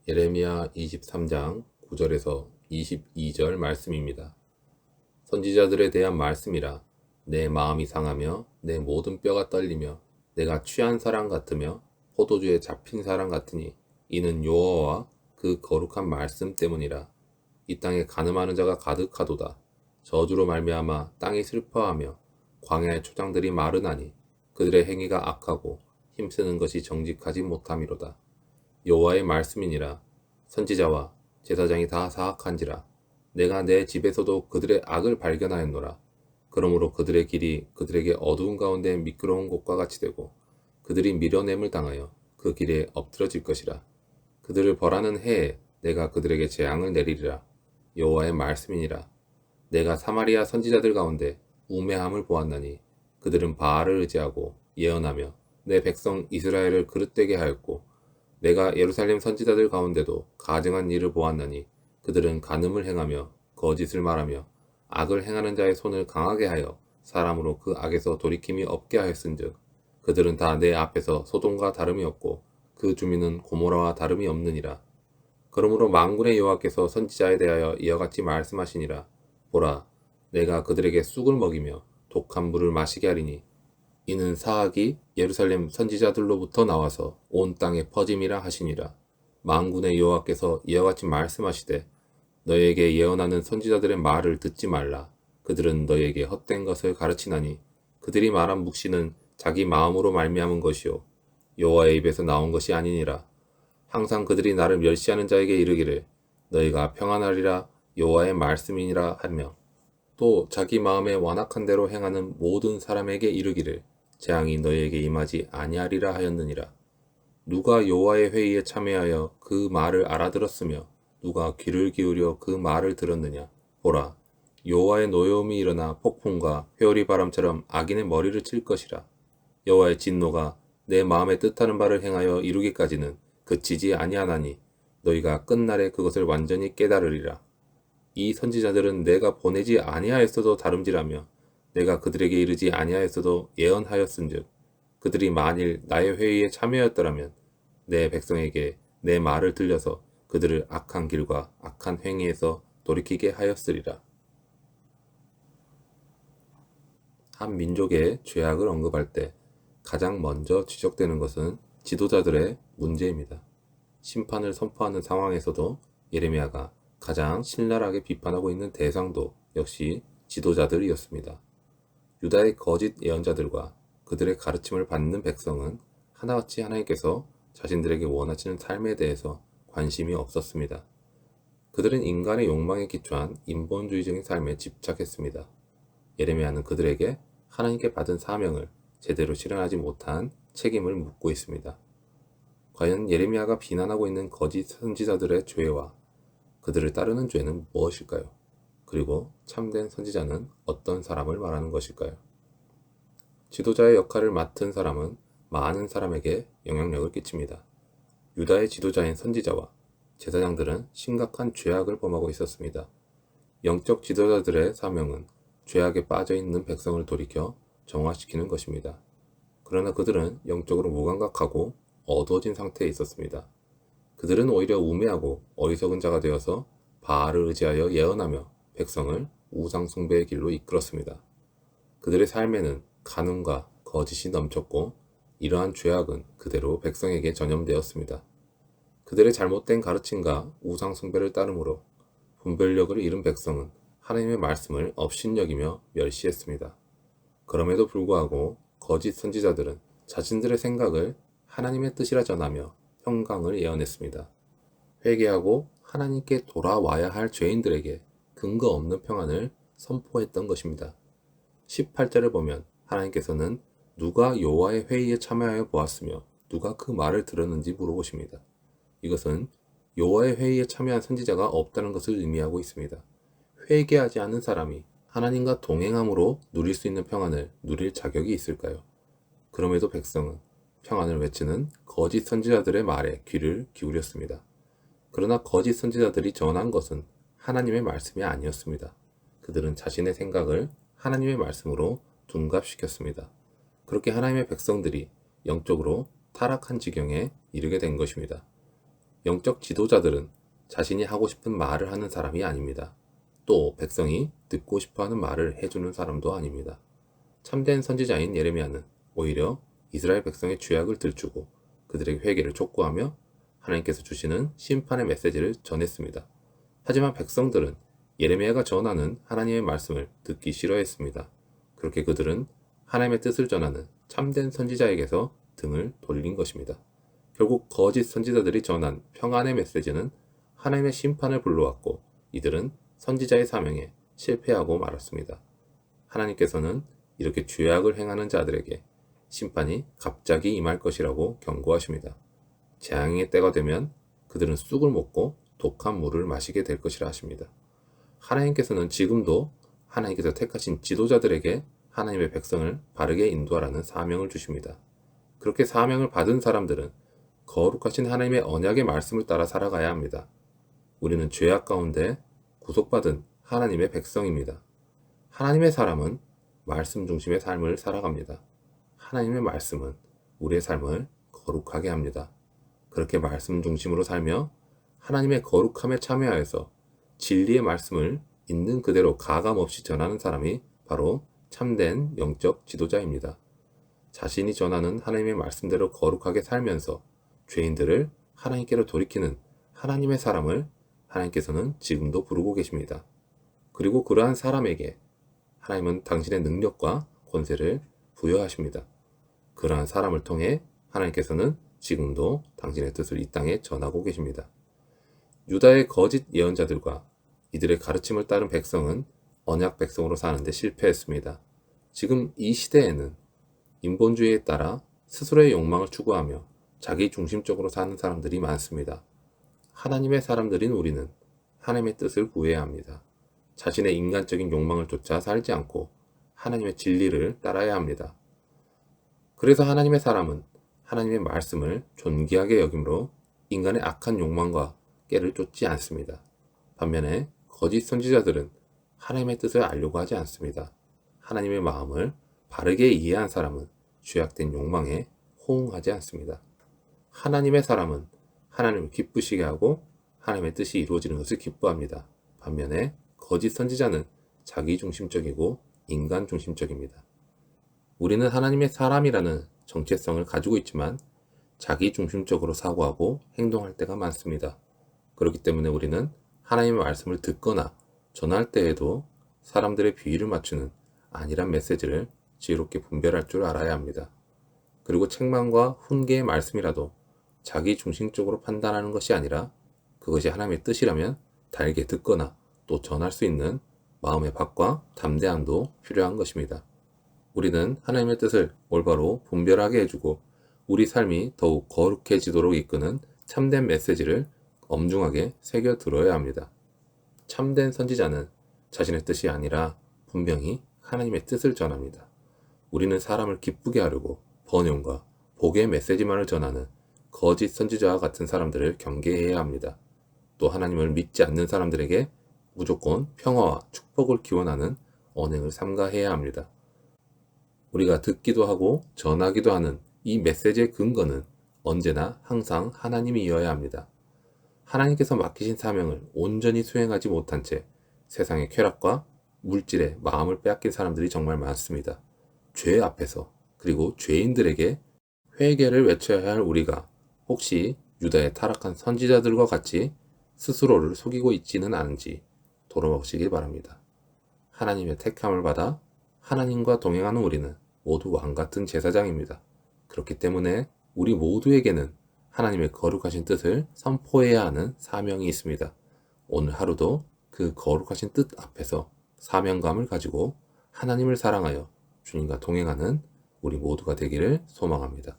예레미야 23장 9절에서 22절 말씀입니다. 선지자들에 대한 말씀이라. 내 마음이 상하며 내 모든 뼈가 떨리며 내가 취한 사람 같으며 포도주에 잡힌 사람 같으니 이는 여호와와 그 거룩한 말씀 때문이라. 이 땅에 간음하는 자가 가득하도다. 저주로 말미암아 땅이 슬퍼하며 광야의 초장들이 마르나니 그들의 행위가 악하고 힘쓰는 것이 정직하지 못함이로다. 여호와의 말씀이니라. 선지자와 제사장이 다 사악한지라. 내가 내 집에서도 그들의 악을 발견하였노라. 그러므로 그들의 길이 그들에게 어두운 가운데 미끄러운 곳과 같이 되고 그들이 밀어냄을 당하여 그 길에 엎드러질 것이라. 그들을 벌하는 해에 내가 그들에게 재앙을 내리리라. 여호와의 말씀이니라. 내가 사마리아 선지자들 가운데 우매함을 보았나니 그들은 바알을 의지하고 예언하며 내 백성 이스라엘을 그릇되게 하였고 내가 예루살렘 선지자들 가운데도 가증한 일을 보았나니 그들은 간음을 행하며 거짓을 말하며 악을 행하는 자의 손을 강하게 하여 사람으로 그 악에서 돌이킴이 없게 하였은즉 그들은 다 내 앞에서 소돔과 다름이 없고 그 주민은 고모라와 다름이 없느니라. 그러므로 만군의 여호와께서 선지자에 대하여 이와 같이 말씀하시니라. 보라, 내가 그들에게 쑥을 먹이며 독한 물을 마시게 하리니 이는 사악이 예루살렘 선지자들로부터 나와서 온 땅에 퍼짐이라 하시니라. 만군의 여호와께서 이와 같이 말씀하시되 너희에게 예언하는 선지자들의 말을 듣지 말라. 그들은 너희에게 헛된 것을 가르치나니 그들이 말한 묵시는 자기 마음으로 말미암은 것이요 여호와의 입에서 나온 것이 아니니라. 항상 그들이 나를 멸시하는 자에게 이르기를 너희가 평안하리라 여호와의 말씀이니라 하며 또 자기 마음에 완악한 대로 행하는 모든 사람에게 이르기를 재앙이 너희에게 임하지 아니하리라 하였느니라. 누가 여호와의 회의에 참여하여 그 말을 알아들었으며 누가 귀를 기울여 그 말을 들었느냐. 보라, 여호와의 노여움이 일어나 폭풍과 회오리 바람처럼 악인의 머리를 칠 것이라. 여호와의 진노가 내 마음에 뜻하는 바를 행하여 이루기까지는 그치지 아니하나니 너희가 끝날에 그것을 완전히 깨달으리라. 이 선지자들은 내가 보내지 아니하였어도 다름질하며 내가 그들에게 이르지 아니하였어도 예언하였은즉 그들이 만일 나의 회의에 참여하였더라면 내 백성에게 내 말을 들려서 그들을 악한 길과 악한 행위에서 돌이키게 하였으리라. 한 민족의 죄악을 언급할 때 가장 먼저 지적되는 것은 지도자들의 문제입니다. 심판을 선포하는 상황에서도 예레미야가 가장 신랄하게 비판하고 있는 대상도 역시 지도자들이었습니다. 유다의 거짓 예언자들과 그들의 가르침을 받는 백성은 하나같이 하나님께서 자신들에게 원하시는 삶에 대해서 관심이 없었습니다. 그들은 인간의 욕망에 기초한 인본주의적인 삶에 집착했습니다. 예레미야는 그들에게 하나님께 받은 사명을 제대로 실현하지 못한 책임을 묻고 있습니다. 과연 예레미야가 비난하고 있는 거짓 선지자들의 죄와 그들을 따르는 죄는 무엇일까요? 그리고 참된 선지자는 어떤 사람을 말하는 것일까요? 지도자의 역할을 맡은 사람은 많은 사람에게 영향력을 끼칩니다. 유다의 지도자인 선지자와 제사장들은 심각한 죄악을 범하고 있었습니다. 영적 지도자들의 사명은 죄악에 빠져 있는 백성을 돌이켜 정화시키는 것입니다. 그러나 그들은 영적으로 무감각하고 어두워진 상태에 있었습니다. 그들은 오히려 우매하고 어리석은 자가 되어서 바알을 의지하여 예언하며 백성을 우상 숭배의 길로 이끌었습니다. 그들의 삶에는 간음과 거짓이 넘쳤고 이러한 죄악은 그대로 백성에게 전염되었습니다. 그들의 잘못된 가르침과 우상 숭배를 따름으로 분별력을 잃은 백성은 하나님의 말씀을 업신여기며 멸시했습니다. 그럼에도 불구하고 거짓 선지자들은 자신들의 생각을 하나님의 뜻이라 전하며 평강을 예언했습니다. 회개하고 하나님께 돌아와야 할 죄인들에게 근거 없는 평안을 선포했던 것입니다. 18절을 보면 하나님께서는 누가 여호와의 회의에 참여하여 보았으며 누가 그 말을 들었는지 물어보십니다. 이것은 여호와의 회의에 참여한 선지자가 없다는 것을 의미하고 있습니다. 회개하지 않은 사람이 하나님과 동행함으로 누릴 수 있는 평안을 누릴 자격이 있을까요? 그럼에도 백성은 평안을 외치는 거짓 선지자들의 말에 귀를 기울였습니다. 그러나 거짓 선지자들이 전한 것은 하나님의 말씀이 아니었습니다. 그들은 자신의 생각을 하나님의 말씀으로 둔갑시켰습니다. 그렇게 하나님의 백성들이 영적으로 타락한 지경에 이르게 된 것입니다. 영적 지도자들은 자신이 하고 싶은 말을 하는 사람이 아닙니다. 또 백성이 듣고 싶어하는 말을 해주는 사람도 아닙니다. 참된 선지자인 예레미야는 오히려 이스라엘 백성의 죄악을 들추고 그들에게 회개를 촉구하며 하나님께서 주시는 심판의 메시지를 전했습니다. 하지만 백성들은 예레미야가 전하는 하나님의 말씀을 듣기 싫어했습니다. 그렇게 그들은 하나님의 뜻을 전하는 참된 선지자에게서 등을 돌린 것입니다. 결국 거짓 선지자들이 전한 평안의 메시지는 하나님의 심판을 불러왔고 이들은 선지자의 사명에 실패하고 말았습니다. 하나님께서는 이렇게 죄악을 행하는 자들에게 심판이 갑자기 임할 것이라고 경고하십니다. 재앙의 때가 되면 그들은 쑥을 먹고 독한 물을 마시게 될 것이라 하십니다. 하나님께서는 지금도 하나님께서 택하신 지도자들에게 하나님의 백성을 바르게 인도하라는 사명을 주십니다. 그렇게 사명을 받은 사람들은 거룩하신 하나님의 언약의 말씀을 따라 살아가야 합니다. 우리는 죄악 가운데 구속받은 하나님의 백성입니다. 하나님의 사람은 말씀 중심의 삶을 살아갑니다. 하나님의 말씀은 우리의 삶을 거룩하게 합니다. 그렇게 말씀 중심으로 살며 하나님의 거룩함에 참여하여서 진리의 말씀을 있는 그대로 가감없이 전하는 사람이 바로 참된 영적 지도자입니다. 자신이 전하는 하나님의 말씀대로 거룩하게 살면서 죄인들을 하나님께로 돌이키는 하나님의 사람을 하나님께서는 지금도 부르고 계십니다. 그리고 그러한 사람에게 하나님은 당신의 능력과 권세를 부여하십니다. 그러한 사람을 통해 하나님께서는 지금도 당신의 뜻을 이 땅에 전하고 계십니다. 유다의 거짓 예언자들과 이들의 가르침을 따른 백성은 언약 백성으로 사는데 실패했습니다. 지금 이 시대에는 인본주의에 따라 스스로의 욕망을 추구하며 자기 중심적으로 사는 사람들이 많습니다. 하나님의 사람들인 우리는 하나님의 뜻을 구해야 합니다. 자신의 인간적인 욕망을 쫓아 살지 않고 하나님의 진리를 따라야 합니다. 그래서 하나님의 사람은 하나님의 말씀을 존귀하게 여김으로 인간의 악한 욕망과 깨를 쫓지 않습니다. 반면에 거짓 선지자들은 하나님의 뜻을 알려고 하지 않습니다. 하나님의 마음을 바르게 이해한 사람은 죄악된 욕망에 호응하지 않습니다. 하나님의 사람은 하나님을 기쁘시게 하고 하나님의 뜻이 이루어지는 것을 기뻐합니다. 반면에 거짓 선지자는 자기 중심적이고 인간 중심적입니다. 우리는 하나님의 사람이라는 정체성을 가지고 있지만 자기 중심적으로 사고하고 행동할 때가 많습니다. 그렇기 때문에 우리는 하나님의 말씀을 듣거나 전할 때에도 사람들의 비위를 맞추는 안일한 메시지를 지혜롭게 분별할 줄 알아야 합니다. 그리고 책망과 훈계의 말씀이라도 자기 중심적으로 판단하는 것이 아니라 그것이 하나님의 뜻이라면 달게 듣거나 또 전할 수 있는 마음의 박과 담대함도 필요한 것입니다. 우리는 하나님의 뜻을 올바로 분별하게 해주고 우리 삶이 더욱 거룩해지도록 이끄는 참된 메시지를 엄중하게 새겨 들어야 합니다. 참된 선지자는 자신의 뜻이 아니라 분명히 하나님의 뜻을 전합니다. 우리는 사람을 기쁘게 하려고 번영과 복의 메시지만을 전하는 거짓 선지자와 같은 사람들을 경계해야 합니다. 또 하나님을 믿지 않는 사람들에게 무조건 평화와 축복을 기원하는 언행을 삼가해야 합니다. 우리가 듣기도 하고 전하기도 하는 이 메시지의 근거는 언제나 항상 하나님이어야 합니다. 하나님께서 맡기신 사명을 온전히 수행하지 못한 채 세상의 쾌락과 물질에 마음을 빼앗긴 사람들이 정말 많습니다. 죄 앞에서 그리고 죄인들에게 회개를 외쳐야 할 우리가 혹시 유다의 타락한 선지자들과 같이 스스로를 속이고 있지는 않은지 돌아보시길 바랍니다. 하나님의 택함을 받아 하나님과 동행하는 우리는 모두 왕같은 제사장입니다. 그렇기 때문에 우리 모두에게는 하나님의 거룩하신 뜻을 선포해야 하는 사명이 있습니다. 오늘 하루도 그 거룩하신 뜻 앞에서 사명감을 가지고 하나님을 사랑하여 주님과 동행하는 우리 모두가 되기를 소망합니다.